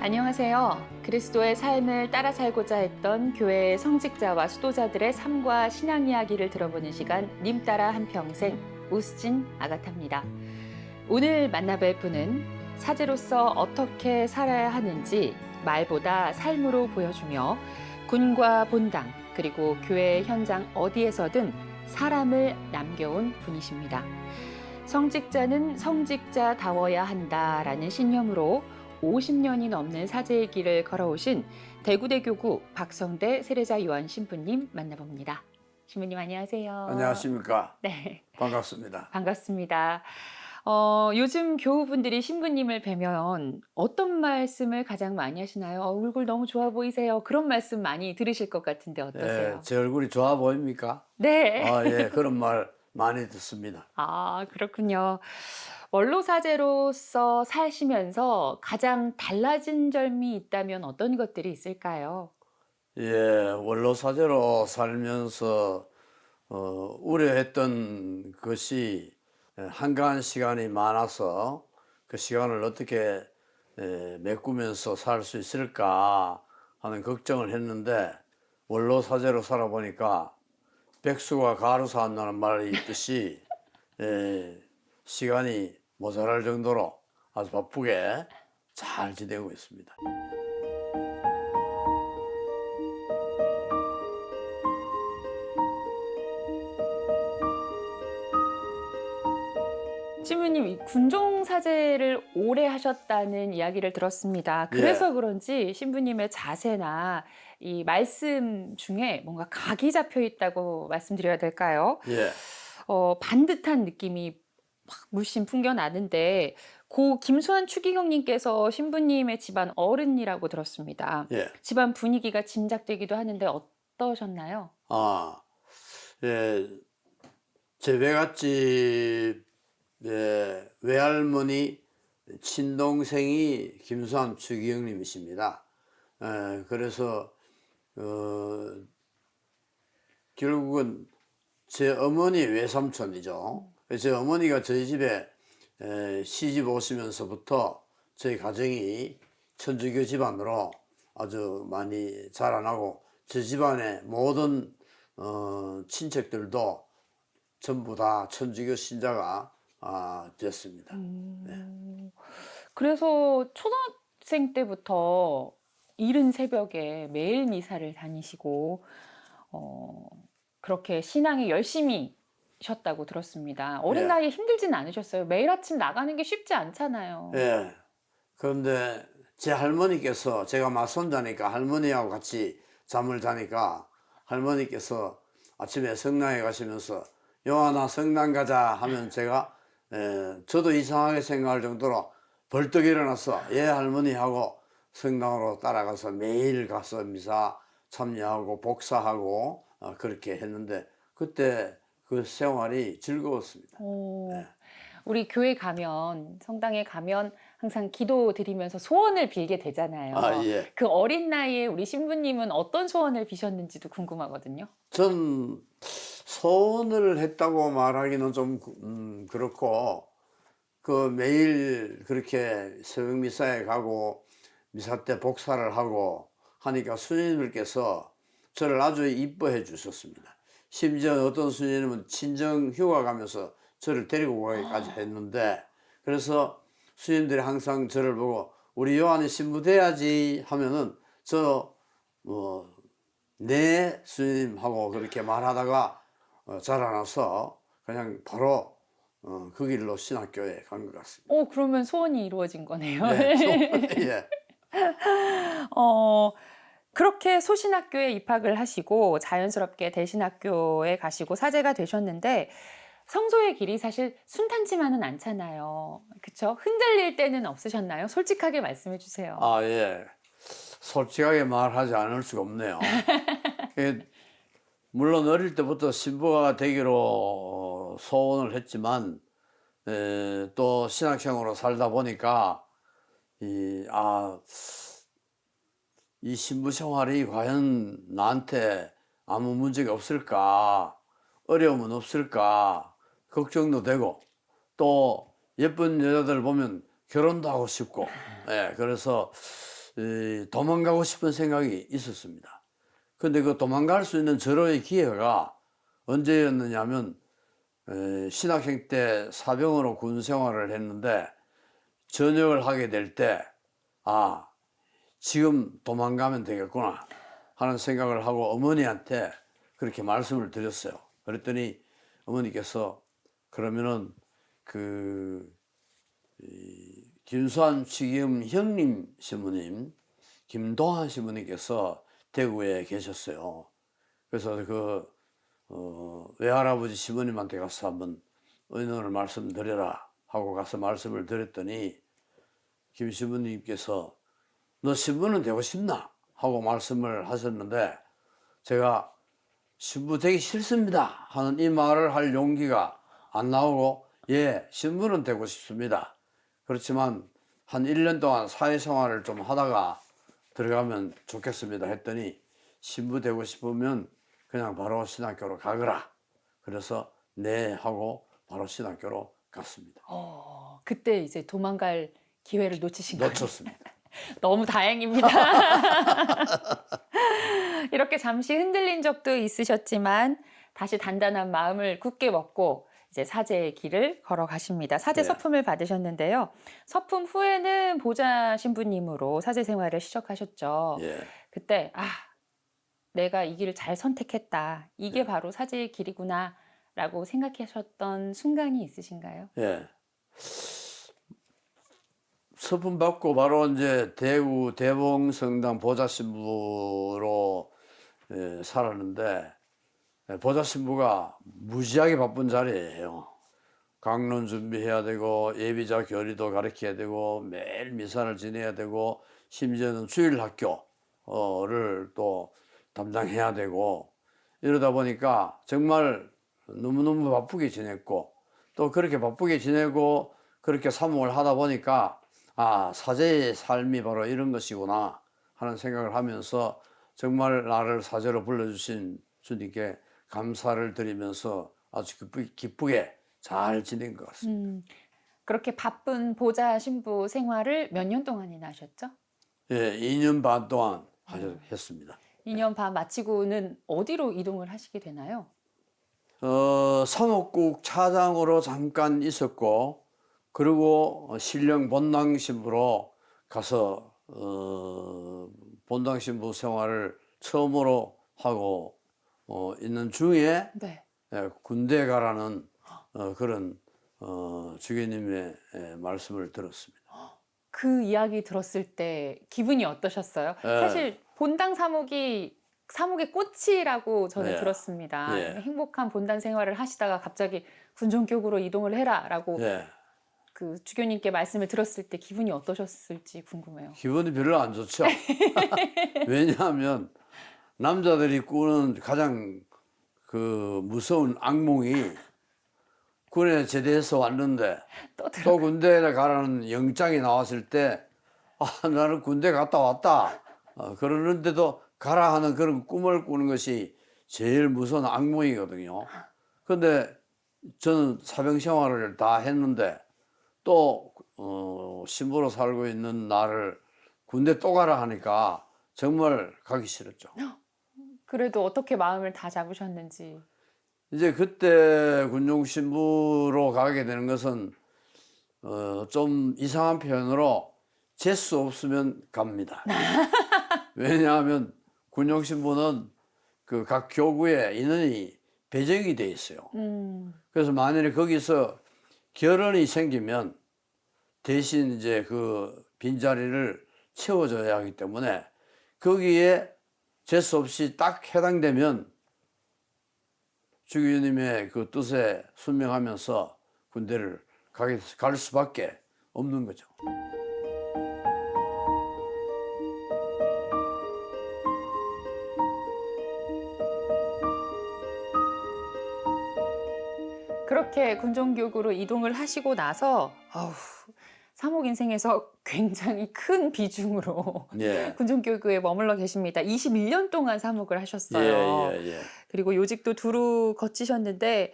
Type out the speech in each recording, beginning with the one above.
안녕하세요. 그리스도의 삶을 따라 살고자 했던 교회의 성직자와 수도자들의 삶과 신앙 이야기를 들어보는 시간 님 따라 한평생 우스진 아가타입니다. 오늘 만나뵐 분은 사제로서 어떻게 살아야 하는지 말보다 삶으로 보여주며 군과 본당 그리고 교회 현장 어디에서든 사람을 남겨온 분이십니다. 성직자는 성직자다워야 한다라는 신념으로 50년이 넘는 사제의 길을 걸어오신 대구대교구 박성대 세례자 요한 신부님 만나봅니다. 신부님 안녕하세요. 안녕하십니까. 네, 반갑습니다. 반갑습니다. 요즘 교우분들이 신부님을 뵈면 어떤 말씀을 가장 많이 하시나요? 얼굴 너무 좋아 보이세요. 그런 말씀 많이 들으실 것 같은데 어떠세요? 제 얼굴이 좋아 보입니까? 네. 예, 그런 말 많이 듣습니다. 아, 그렇군요. 원로 사제로서 사시면서 가장 달라진 점이 있다면 어떤 것들이 있을까요? 원로 사제로 살면서 우려했던 것이 한가한 시간이 많아서 그 시간을 어떻게 메꾸면서 살 수 있을까 하는 걱정을 했는데, 원로 사제로 살아보니까 백수가 가루사 한다는 말이 있듯이 시간이 모자랄 정도로 아주 바쁘게 잘 지내고 있습니다. 신부님, 이 군종 사제를 오래 하셨다는 이야기를 들었습니다. 그래서 예, 그런지 신부님의 자세나 이 말씀 중에 뭔가 각이 잡혀 있다고 말씀드려야 될까요? 예, 반듯한 느낌이 확 물씬 풍겨나는데 고 김수환 추기경님께서 신부님의 집안 어른이라고 들었습니다. 예. 집안 분위기가 짐작되기도 하는데 어떠셨나요? 아, 예, 제 외갓집 외할머니 친동생이 김수환 추기경님이십니다. 그래서 결국은 제 어머니 외삼촌이죠. 제 어머니가 저희 집에 시집 오시면서부터 저희 가정이 천주교 집안으로 아주 많이 자라나고, 제 집안의 모든 친척들도 전부 다 천주교 신자가 됐습니다. 그래서 초등학생 때부터 이른 새벽에 매일 미사를 다니시고 어, 그렇게 신앙에 열심히 셨다고 들었습니다. 어린 예, 나이에 힘들진 않으셨어요? 매일 아침 나가는 게 쉽지 않잖아요. 예. 그런데 제 할머니께서, 제가 맞손자니까 할머니하고 같이 잠을 자니까 할머니께서 아침에 성당에 가시면서 요한아 성당 가자 하면 제가 저도 이상하게 생각할 정도로 벌떡 일어나서 예 할머니 하고 성당으로 따라가서 매일 가서 미사 참여하고 복사하고 그렇게 했는데, 그때 그 생활이 즐거웠습니다. 오, 우리 교회 가면, 성당에 가면 항상 기도 드리면서 소원을 빌게 되잖아요. 예. 그 어린 나이에 우리 신부님은 어떤 소원을 비셨는지도 궁금하거든요. 전 소원을 했다고 말하기는 좀 그렇고, 그 매일 그렇게 새벽 미사에 가고 미사 때 복사를 하고 하니까 스님들께서 저를 아주 이뻐해 주셨습니다. 심지어 어떤 스님은 친정 휴가 가면서 저를 데리고 가기까지 했는데, 그래서 스님들이 항상 저를 보고 우리 요한이 신부 돼야지 하면은 네 스님하고 그렇게 말하다가 자라나서 그냥 바로 그 길로 신학교에 간 것 같습니다. 그러면 소원이 이루어진 거네요. 네, 예, 어, 그렇게 소신학교에 입학을 하시고 자연스럽게 대신학교에 가시고 사제가 되셨는데 성소의 길이 사실 순탄치만은 않잖아요. 그쵸? 흔들릴 때는 없으셨나요? 솔직하게 말씀해 주세요. 예. 솔직하게 말하지 않을 수가 없네요. 예, 물론 어릴 때부터 신부가 되기로 소원을 했지만, 또 신학생으로 살다 보니까 이 신부 생활이 과연 나한테 아무 문제가 없을까, 어려움은 없을까 걱정도 되고, 또 예쁜 여자들 보면 결혼도 하고 싶고, 그래서 도망가고 싶은 생각이 있었습니다. 근데 그 도망갈 수 있는 절호의 기회가 언제였느냐면 신학생 때 사병으로 군 생활을 했는데 전역을 하게 될 때 지금 도망가면 되겠구나 하는 생각을 하고 어머니한테 그렇게 말씀을 드렸어요. 그랬더니 어머니께서 그러면은 김수환 취임 형님 신부님 김동환 신부님께서 대구에 계셨어요. 그래서 외할아버지 시부님한테 가서 한번 의논을 말씀드려라 하고 가서 말씀을 드렸더니 김 신부님께서 너 신부는 되고 싶나? 하고 말씀을 하셨는데 제가 신부 되기 싫습니다 하는 이 말을 할 용기가 안 나오고 예, 신부는 되고 싶습니다. 그렇지만 한 1년 동안 사회생활을 좀 하다가 들어가면 좋겠습니다 했더니 신부 되고 싶으면 그냥 바로 신학교로 가거라. 그래서 네 하고 바로 신학교로 갔습니다. 그때 이제 도망갈 기회를 놓치신 거예요. 놓쳤습니다. 너무 다행입니다. 이렇게 잠시 흔들린 적도 있으셨지만 다시 단단한 마음을 굳게 먹고 이제 사제의 길을 걸어가십니다. 사제 네. 서품을 받으셨는데요. 서품 후에는 보좌 신부님으로 사제 생활을 시작하셨죠. 예. 그때 내가 이 길을 잘 선택했다. 이게 네. 바로 사제의 길이구나라고 생각하셨던 순간이 있으신가요? 예. 서품 받고 바로 이제 대구 대봉성당 보좌신부로 살았는데 보좌신부가 무지하게 바쁜 자리예요. 강론 준비해야 되고 예비자 교리도 가르쳐야 되고 매일 미사를 지내야 되고 심지어는 주일학교를 또 담당해야 되고 이러다 보니까 정말 너무너무 바쁘게 지냈고 또 그렇게 바쁘게 지내고 그렇게 사목을 하다 보니까 사제의 삶이 바로 이런 것이구나 하는 생각을 하면서 정말 나를 사제로 불러주신 주님께 감사를 드리면서 아주 기쁘게 잘 지낸 것 같습니다. 그렇게 바쁜 보좌 신부 생활을 몇 년 동안이나 하셨죠? 예, 2년 반 동안 했습니다. 2년 반 마치고는 어디로 이동을 하시게 되나요? 사목국 차장으로 잠깐 있었고 그리고 신령 본당 신부로 가서 본당 신부 생활을 처음으로 하고 있는 중에 네. 군대 가라는 그런 주교님의 말씀을 들었습니다. 그 이야기 들었을 때 기분이 어떠셨어요? 예. 사실 본당 사목이 사목의 꽃이라고 저는 예. 들었습니다. 예. 행복한 본당 생활을 하시다가 갑자기 군종교구로 이동을 해라라고 예. 그 주교님께 말씀을 들었을 때 기분이 어떠셨을지 궁금해요. 기분이 별로 안 좋죠. 왜냐하면 남자들이 꾸는 가장 무서운 악몽이 군에 제대해서 왔는데 또 군대에 가라는 영장이 나왔을 때 나는 군대 갔다 왔다 그러는데도 가라 하는 그런 꿈을 꾸는 것이 제일 무서운 악몽이거든요. 근데 저는 사병 생활을 다 했는데 또 신부로 살고 있는 나를 군대 또 가라 하니까 정말 가기 싫었죠. 그래도 어떻게 마음을 다 잡으셨는지. 이제 그때 군종 신부로 가게 되는 것은 좀 이상한 표현으로 재수 없으면 갑니다. 왜냐하면 군종 신부는 그 각 교구에 인원이 배정이 돼 있어요. 그래서 만약에 거기서 결혼이 생기면 대신 이제 그 빈자리를 채워줘야 하기 때문에 거기에 재수 없이 딱 해당되면 주교님의 그 뜻에 순명하면서 군대를 갈 수밖에 없는 거죠. 그렇게 군종교구로 이동을 하시고 나서 사목 인생에서 굉장히 큰 비중으로 예. 군종교구에 머물러 계십니다. 21년 동안 사목을 하셨어요. 예. 그리고 요직도 두루 거치셨는데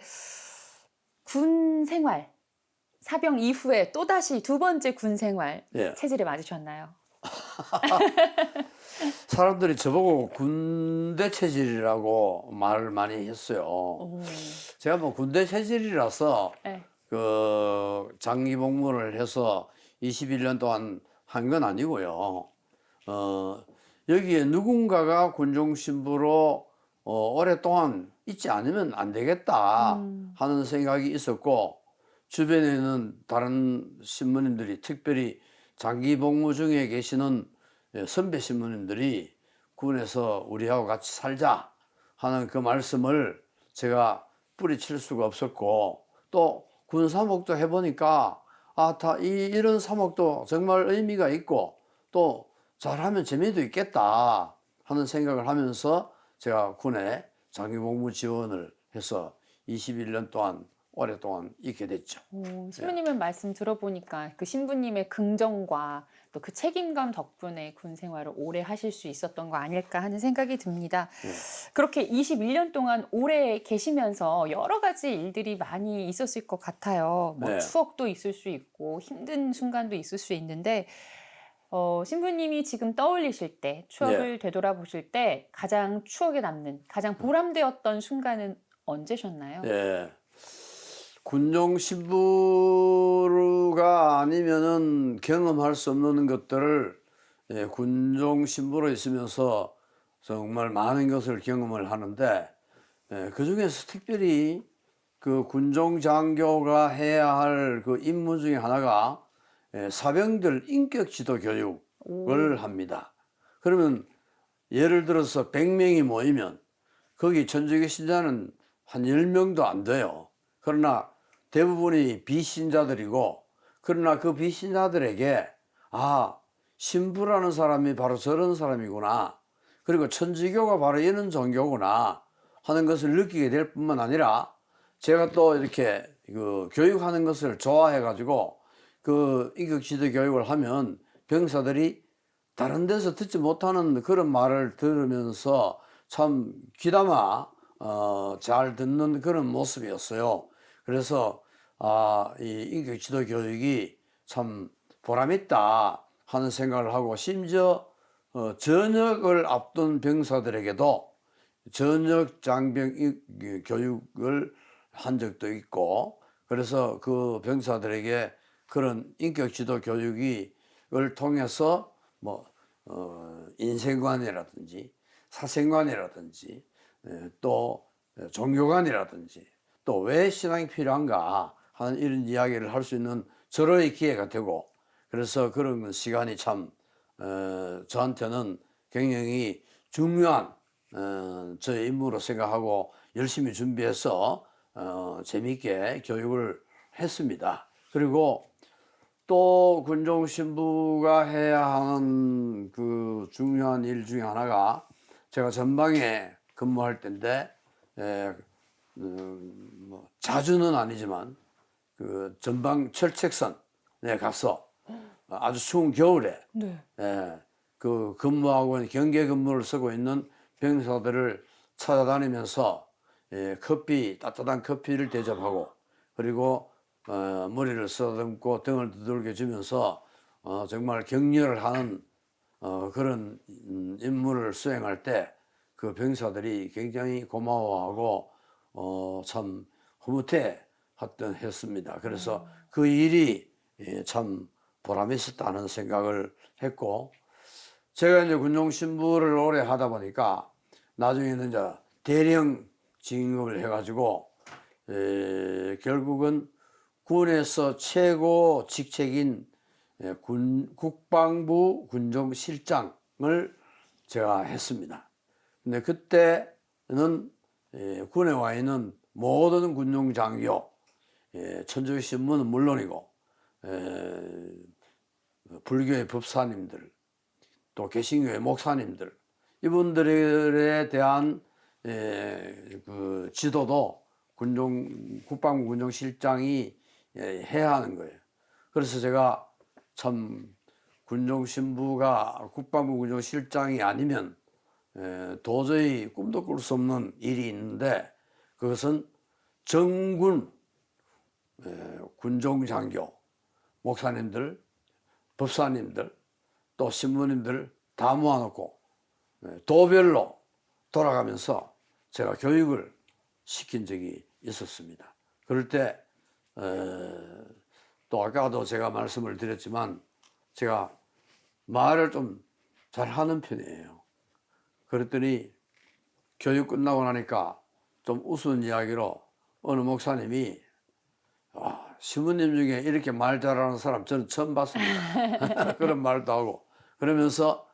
군 생활, 사병 이후에 또다시 두 번째 군 생활 예. 체질에 맞으셨나요? 사람들이 저보고 군대 체질이라고 말을 많이 했어요. 오. 제가 뭐 군대 체질이라서 네. 그 장기 복무를 해서 21년 동안 한 건 아니고요. 여기에 누군가가 군종 신부로 오랫동안 있지 않으면 안 되겠다 하는 생각이 있었고, 주변에는 다른 신부님들이, 특별히 장기 복무 중에 계시는 선배 신부님들이 군에서 우리하고 같이 살자 하는 그 말씀을 제가 뿌리칠 수가 없었고, 또 군 사목도 해보니까 이런 사목도 정말 의미가 있고 또 잘하면 재미도 있겠다 하는 생각을 하면서 제가 군에 장기복무 지원을 해서 21년 동안 오랫동안 있게 됐죠. 신부님의 말씀 들어보니까 그 신부님의 긍정과 또 그 책임감 덕분에 군 생활을 오래 하실 수 있었던 거 아닐까 하는 생각이 듭니다. 그렇게 21년 동안 오래 계시면서 여러 가지 일들이 많이 있었을 것 같아요. 뭐 네. 추억도 있을 수 있고 힘든 순간도 있을 수 있는데 신부님이 지금 떠올리실 때, 추억을 되돌아보실 때 가장 추억에 남는, 가장 보람되었던 순간은 언제셨나요? 예. 군종 신부가 아니면은 경험할 수 없는 것들을 군종 신부로 있으면서 정말 많은 것을 경험을 하는데, 그 중에서 특별히 그 군종 장교가 해야 할 그 임무 중에 하나가 사병들 인격 지도 교육을 합니다. 그러면 예를 들어서 100명이 모이면 거기 천주교 신자는 한 10명도 안 돼요. 그러나 대부분이 비신자들이고, 그러나 그 비신자들에게 신부라는 사람이 바로 저런 사람이구나, 그리고 천주교가 바로 이런 종교구나 하는 것을 느끼게 될 뿐만 아니라, 제가 또 이렇게 그 교육하는 것을 좋아해 가지고 그 인격 지도 교육을 하면 병사들이 다른 데서 듣지 못하는 그런 말을 들으면서 참 귀담아 잘 듣는 그런 모습이었어요. 그래서 이 인격 지도 교육이 참 보람있다 하는 생각을 하고, 심지어 전역을 앞둔 병사들에게도 전역 장병 교육을 한 적도 있고, 그래서 그 병사들에게 그런 인격 지도 교육을 통해서 뭐 인생관이라든지 사생관이라든지 또 종교관이라든지 또 왜 신앙이 필요한가 하는 이런 이야기를 할 수 있는 절호의 기회가 되고, 그래서 그런 시간이 참 저한테는 굉장히 중요한 저의 임무로 생각하고 열심히 준비해서 재미있게 교육을 했습니다. 그리고 또 군종 신부가 해야 하는 그 중요한 일 중에 하나가, 제가 전방에 근무할 때인데 뭐 자주는 아니지만 그 전방 철책선에 가서 아주 추운 겨울에 네. 그 근무하고 있는 경계 근무를 쓰고 있는 병사들을 찾아다니면서 따뜻한 커피를 대접하고, 그리고 머리를 쓰다듬고 등을 두들겨 주면서 정말 격려를 하는 그런 임무를 수행할 때 그 병사들이 굉장히 고마워하고 참 흐뭇해 했습니다. 그래서 그 일이 참 보람이 있었다는 생각을 했고, 제가 이제 군종 신부를 오래 하다 보니까 나중에는 이제 대령 진급을 해가지고 결국은 군에서 최고 직책인 국방부 군종실장을 제가 했습니다. 근데 그때는 군에 와 있는 모든 군종 장교, 천주교 신부는 물론이고 불교의 법사님들, 또 개신교의 목사님들, 이분들에 대한 그 지도도 국방부 군종실장이 해야 하는 거예요. 그래서 제가 참 군종 신부가 국방부 군종실장이 아니면 도저히 꿈도 꿀 수 없는 일이 있는데, 그것은 정군 군종 장교, 목사님들, 법사님들, 또 신부님들 다 모아놓고 도별로 돌아가면서 제가 교육을 시킨 적이 있었습니다. 그럴 때 또 아까도 제가 말씀을 드렸지만 제가 말을 좀 잘하는 편이에요. 그랬더니 교육 끝나고 나니까 좀 우스운 이야기로 어느 목사님이 신부님 중에 이렇게 말 잘하는 사람 저는 처음 봤습니다. 그런 말도 하고 그러면서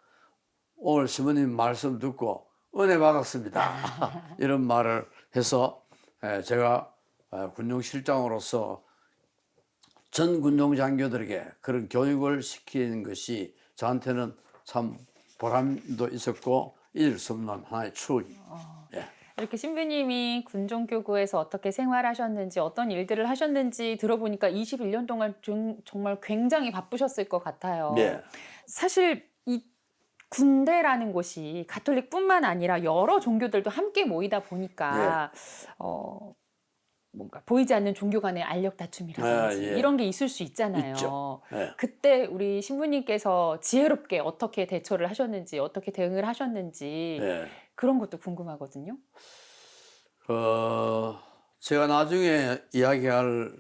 오늘 신부님 말씀 듣고 은혜 받았습니다. 이런 말을 해서 제가 군종실장으로서 전 군종 장교들에게 그런 교육을 시키는 것이 저한테는 참 보람도 있었고 잊을 수 없는 하나의 추억입니다. 예. 이렇게 신부님이 군종교구에서 어떻게 생활하셨는지 어떤 일들을 하셨는지 들어보니까 21년 동안 정말 굉장히 바쁘셨을 것 같아요. 네. 사실 이 군대라는 곳이 가톨릭뿐만 아니라 여러 종교들도 함께 모이다 보니까 뭔가 보이지 않는 종교 간의 알력 다툼이라든지 이런 게 있을 수 있잖아요. 있죠. 예. 그때 우리 신부님께서 지혜롭게 어떻게 대처를 하셨는지 어떻게 대응을 하셨는지 그런 것도 궁금하거든요. 제가 나중에 이야기할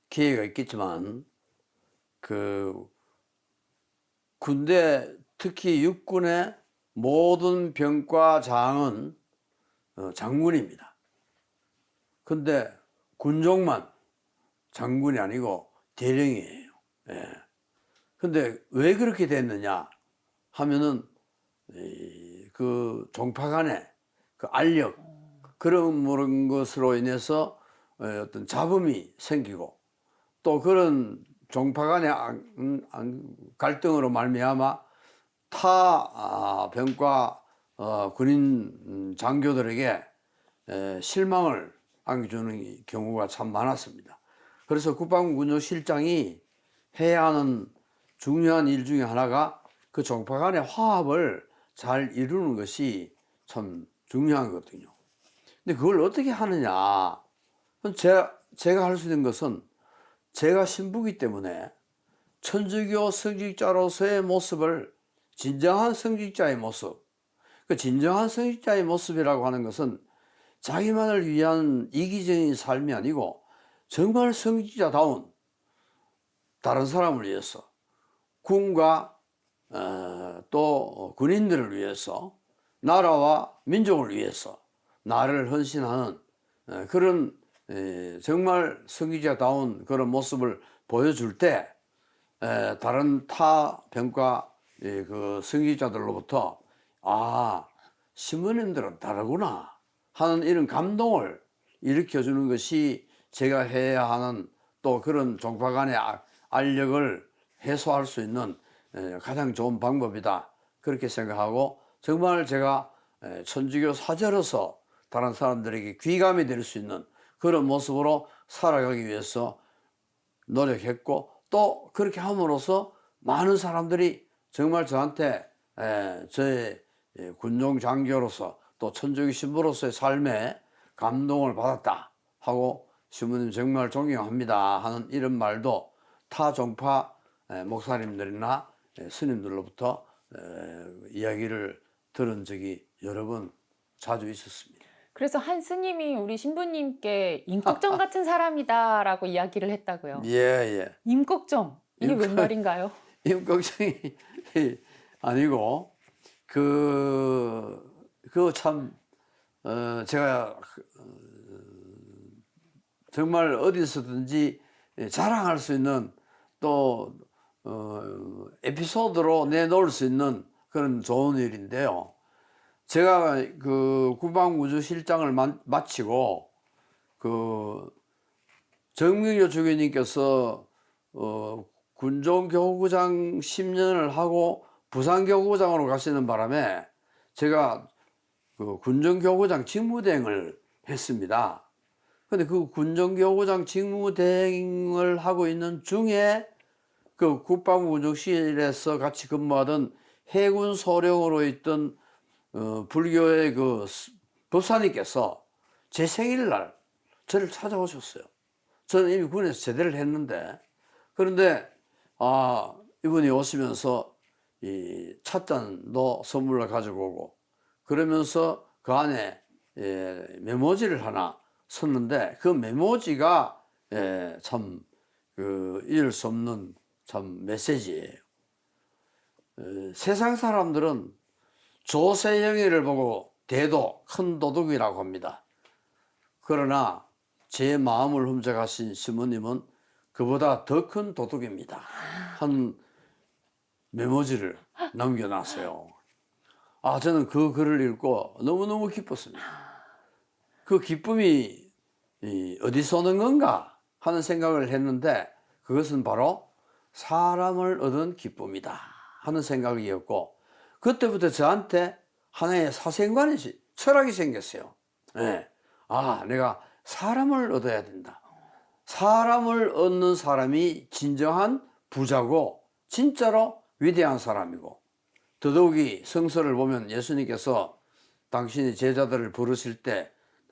기회가 있겠지만 그 군대 특히 육군의 모든 병과장은 장군입니다. 근데 군종만 장군이 아니고 대령이에요. 예. 근데 왜 그렇게 됐느냐 하면은 그 종파 간의 그 알력 그런 것으로 인해서 어떤 잡음이 생기고 또 그런 종파 간의 갈등으로 말미암아 타 병과 군인 장교들에게 실망을 안겨주는 경우가 참 많았습니다. 그래서 국방부 군종실장이 해야 하는 중요한 일 중에 하나가 그 종파 간의 화합을 잘 이루는 것이 참 중요한 거거든요. 근데 그걸 어떻게 하느냐? 제가 할 수 있는 것은 제가 신부기 때문에 천주교 성직자로서의 모습을 진정한 성직자의 모습, 그 진정한 성직자의 모습이라고 하는 것은 자기만을 위한 이기적인 삶이 아니고 정말 성직자다운 다른 사람을 위해서 군과 또 군인들을 위해서 나라와 민족을 위해서 나를 헌신하는 그런 정말 성직자다운 그런 모습을 보여줄 때 다른 타 병과 그 성직자들로부터 신부님들은 다르구나 하는 이런 감동을 일으켜주는 것이 제가 해야 하는 또 그런 종파 간의 알력을 해소할 수 있는 가장 좋은 방법이다 그렇게 생각하고 정말 제가 천주교 사제로서 다른 사람들에게 귀감이 될 수 있는 그런 모습으로 살아가기 위해서 노력했고 또 그렇게 함으로써 많은 사람들이 정말 저한테 저의 군종 장교로서 또 천주교 신부로서의 삶에 감동을 받았다 하고 신부님 정말 존경합니다 하는 이런 말도 타 종파 목사님들이나 스님들로부터 이야기를 들은 적이 여러 번 자주 있었습니다. 그래서 한 스님이 우리 신부님께 임꺽정 같은 사람이다라고 이야기를 했다고요. 예. 임꺽정 이게 웬 말인가요? 임꺽정이 아니고 그 참 제가 정말 어디서든지 자랑할 수 있는 또 에피소드로 내놓을 수 있는 그런 좋은 일인데요. 제가 그 국방우주실장을 마치고 그 정명조 주교님께서 군종교구장 10년을 하고 부산교구장으로 가시는 바람에 제가 그 군종교구장 직무대행을 했습니다. 근데 그 군종교구장 직무대행을 하고 있는 중에 그 국방부군종실에서 같이 근무하던 해군 소령으로 있던 불교의 그 법사님께서 제 생일날 저를 찾아오셨어요. 저는 이미 군에서 제대를 했는데 그런데 이분이 오시면서 이 찻잔도 선물로 가지고 오고 그러면서 그 안에 메모지를 하나 썼는데 그 메모지가 참 그 잊을 수 없는 참 메시지예요. 세상 사람들은 조세영이를 보고 대도 큰 도둑이라고 합니다. 그러나 제 마음을 훔쳐가신 시모님은 그보다 더 큰 도둑입니다. 한 메모지를 남겨놨어요. 저는 그 글을 읽고 너무너무 기뻤습니다. 그 기쁨이 어디서 오는 건가 하는 생각을 했는데 그것은 바로 사람을 얻은 기쁨이다 하는 생각이었고 그때부터 저한테 하나의 사생관이 철학이 생겼어요. 내가 사람을 얻어야 된다. 사람을 얻는 사람이 진정한 부자고 진짜로 위대한 사람이고 더더욱이 성서를 보면 예수님께서 당신이 제자들을 부르실 때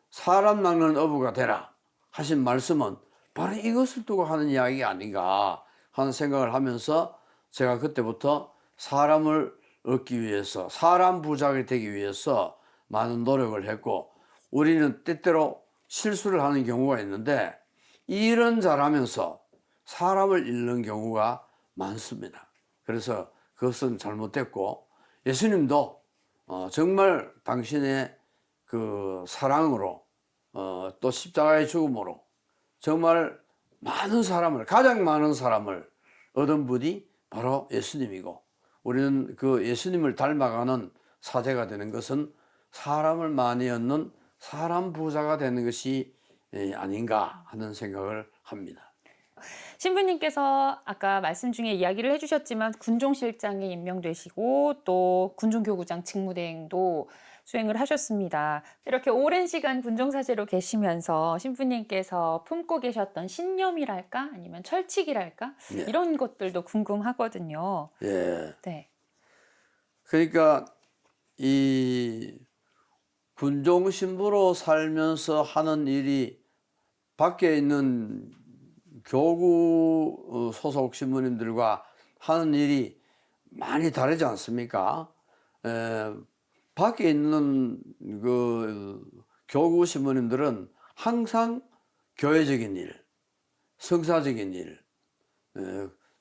사람 낚는 어부가 되라 하신 말씀은 바로 이것을 두고 하는 이야기가 아닌가 하는 생각을 하면서 제가 그때부터 사람을 얻기 위해서 사람 부자가 되기 위해서 많은 노력을 했고 우리는 때때로 실수를 하는 경우가 있는데 일은 잘하면서 사람을 잃는 경우가 많습니다. 그래서 그것은 잘못됐고 예수님도 정말 당신의 그 사랑으로 또 십자가의 죽음으로 정말 많은 사람을 가장 많은 사람을 얻은 분이 바로 예수님이고 우리는 그 예수님을 닮아가는 사제가 되는 것은 사람을 많이 얻는 사람 부자가 되는 것이 아닌가 하는 생각을 합니다. 신부님께서 아까 말씀 중에 이야기를 해주셨지만 군종실장에 임명되시고 또 군종교구장 직무대행도 수행을 하셨습니다. 이렇게 오랜 시간 군종사제로 계시면서 신부님께서 품고 계셨던 신념이랄까 아니면 철칙이랄까 이런 것들도 궁금하거든요. 네. 그러니까 이 군종 신부로 살면서 하는 일이 밖에 있는 교구 소속 신부님들과 하는 일이 많이 다르지 않습니까? 밖에 있는 그 교구 신부님들은 항상 교회적인 일, 성사적인 일,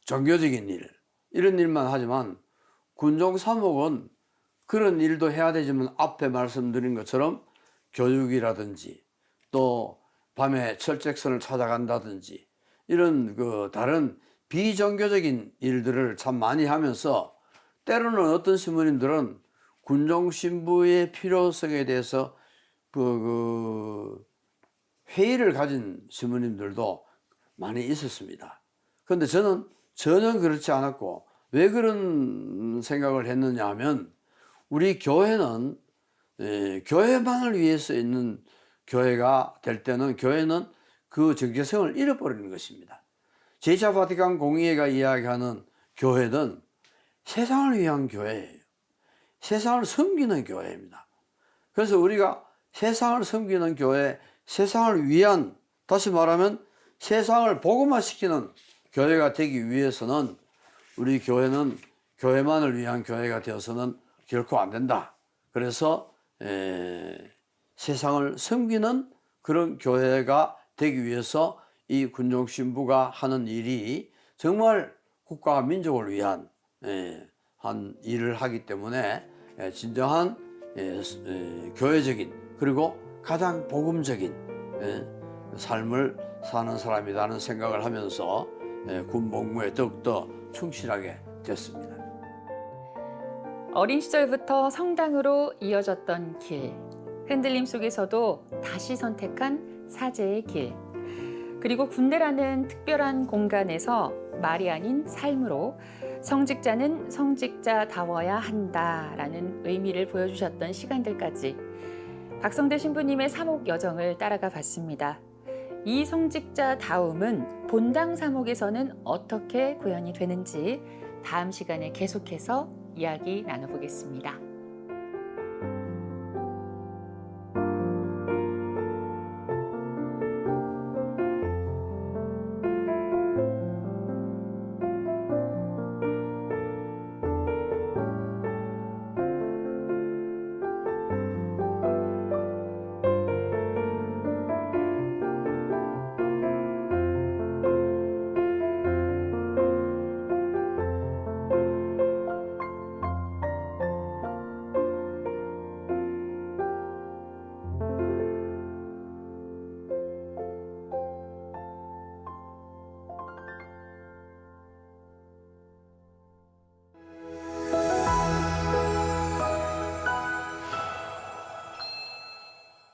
종교적인 일 이런 일만 하지만 군종 사목은 그런 일도 해야 되지만 앞에 말씀드린 것처럼 교육이라든지 또 밤에 철책선을 찾아간다든지 이런 그 다른 비종교적인 일들을 참 많이 하면서 때로는 어떤 신부님들은 군종 신부의 필요성에 대해서 그 회의를 가진 신부님들도 많이 있었습니다. 그런데 저는 전혀 그렇지 않았고 왜 그런 생각을 했느냐 하면 우리 교회는 교회만을 위해서 있는 교회가 될 때는 교회는 그 정체성을 잃어버리는 것입니다. 제2차 바티칸 공의회가 이야기하는 교회는 세상을 위한 교회예요. 세상을 섬기는 교회입니다. 그래서 우리가 세상을 섬기는 교회, 세상을 위한, 다시 말하면 세상을 복음화시키는 교회가 되기 위해서는 우리 교회는 교회만을 위한 교회가 되어서는 결코 안 된다. 그래서 세상을 섬기는 그런 교회가 되기 위해서 이 군종 신부가 하는 일이 정말 국가와 민족을 위한 한 일을 하기 때문에 진정한 교회적인 그리고 가장 복음적인 삶을 사는 사람이라는 생각을 하면서 군 복무에 더욱더 충실하게 됐습니다. 어린 시절부터 성당으로 이어졌던 길, 흔들림 속에서도 다시 선택한 사제의 길, 그리고 군대라는 특별한 공간에서 말이 아닌 삶으로 성직자는 성직자다워야 한다라는 의미를 보여주셨던 시간들까지 박성대 신부님의 사목 여정을 따라가 봤습니다. 이 성직자다움은 본당 사목에서는 어떻게 구현이 되는지 다음 시간에 계속해서 이야기 나눠보겠습니다.